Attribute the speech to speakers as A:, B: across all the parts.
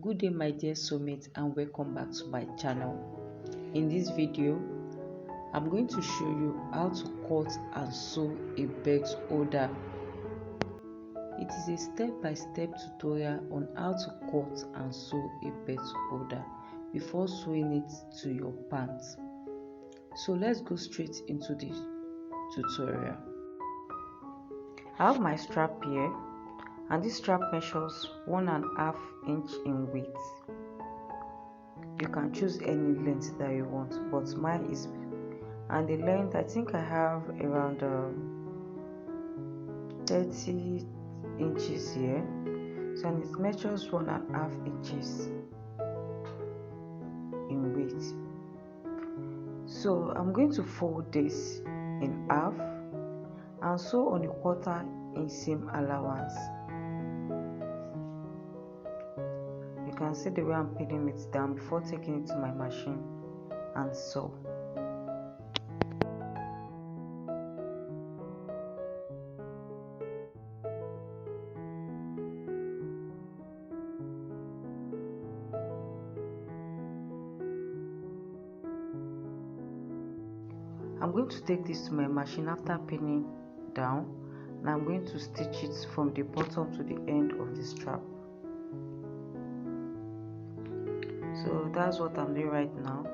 A: Good day my dear soulmate, and welcome back to my channel. In this video I'm going to show you how to cut and sew a belt holder. It is a step-by-step tutorial on how to cut and sew a belt holder before sewing it to your pants. So let's go straight into the tutorial. I have my strap here, and this strap measures 1.5 inch in width. You can choose any length that you want, but mine is, and the length I think I have around 30 inches here, so and it measures 1.5 inches in width. So I'm going to fold this in half and sew on a 1/4 inch seam allowance. You can see the way I'm pinning it down before taking it to my machine and sew. I'm going to take this to my machine after pinning down, and I'm going to stitch it from the bottom to the end of the strap. So that's what I'm doing right now.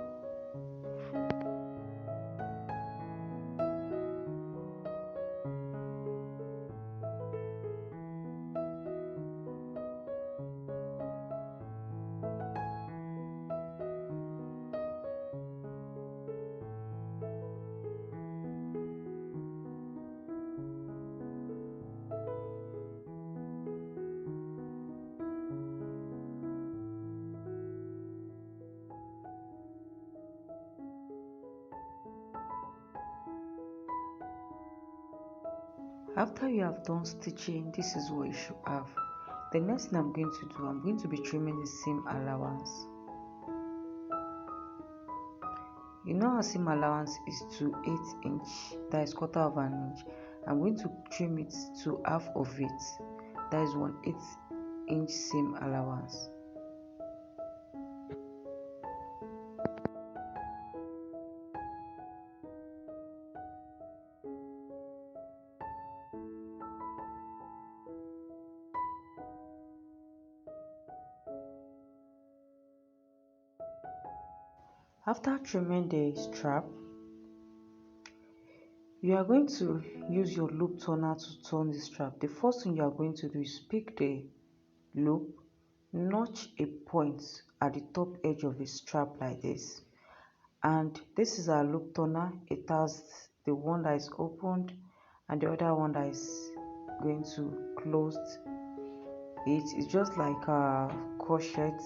A: After you have done stitching, this is what you should have. The next thing I'm going to do, I'm going to be trimming the seam allowance. You know our seam allowance is to 8 inch, that is 1/4 inch. I'm going to trim it to half of it, that is 1/8 inch seam allowance. After trimming the strap, you are going to use your loop turner to turn the strap. The first thing you are going to do is pick the loop, notch a point at the top edge of the strap like this, and this is our loop turner. It has the one that is opened and the other one that is going to close it. It's just like a crochet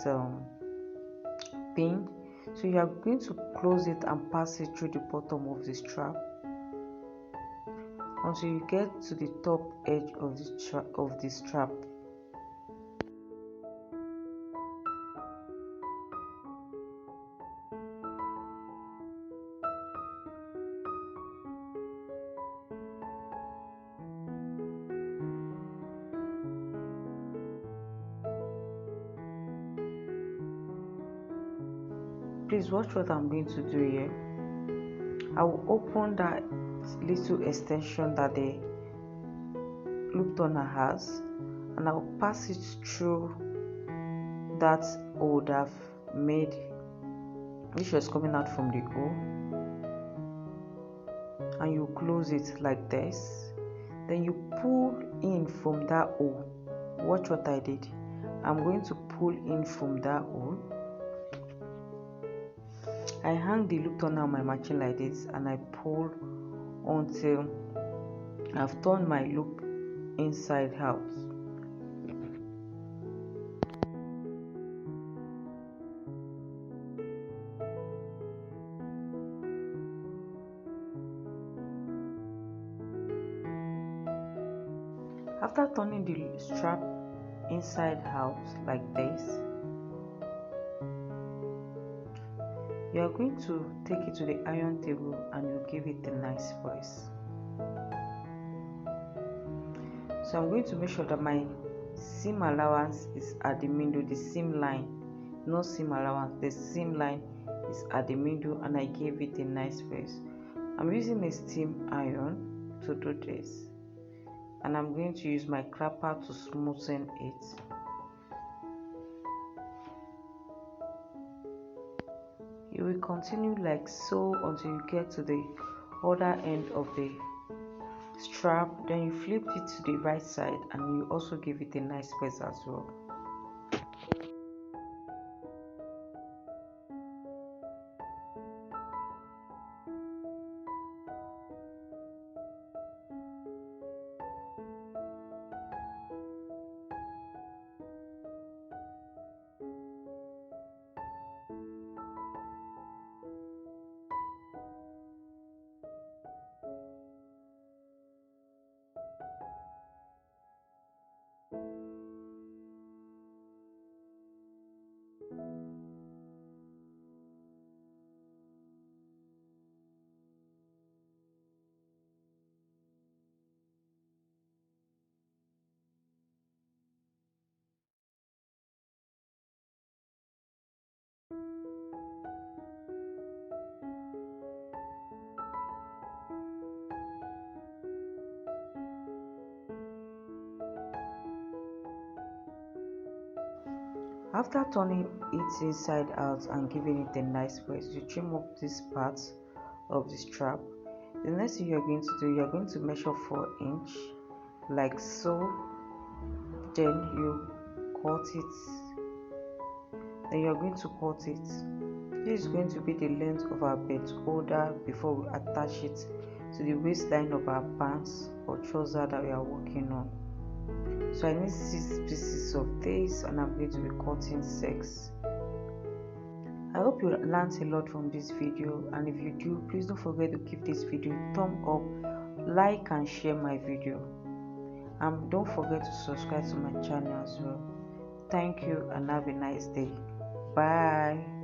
A: pin. So you are going to close it and pass it through the bottom of the strap until you get to the top edge of the strap. Please watch what I'm going to do here. I will open that little extension that the loop turner has, and I will pass it through that hole that I've made, which was coming out from the hole, and you close it like this. Then you pull in from that hole. Watch what I did. I'm going to pull in from that hole. I hang the loop turner on my machine like this, and I pull until I've turned my loop inside out. After turning the strap inside out like this, you are going to take it to the iron table and you give it a nice press. So I'm going to make sure that my seam allowance is at the middle, the seam line, no seam allowance, the seam line is at the middle, and I gave it a nice face. I'm using a steam iron to do this, and I'm going to use my clapper to smoothen it. You will continue like so until you get to the other end of the strap. Then you flip it to the right side, and you also give it a nice press as well. After turning it inside out and giving it a nice press, you trim up this part of the strap. The next thing you're going to do, you're going to measure 4 inch like so. Then you cut it. Then you're going to cut it. This is going to be the length of our belt holder before we attach it to the waistline of our pants or trouser that we are working on. So I need 6 pieces of this, and I'm going to be cutting 6. I hope you learned a lot from this video, and if you do, please don't forget to give this video a thumb up, like and share my video, and don't forget to subscribe to my channel as well. Thank you and have a nice day. Bye.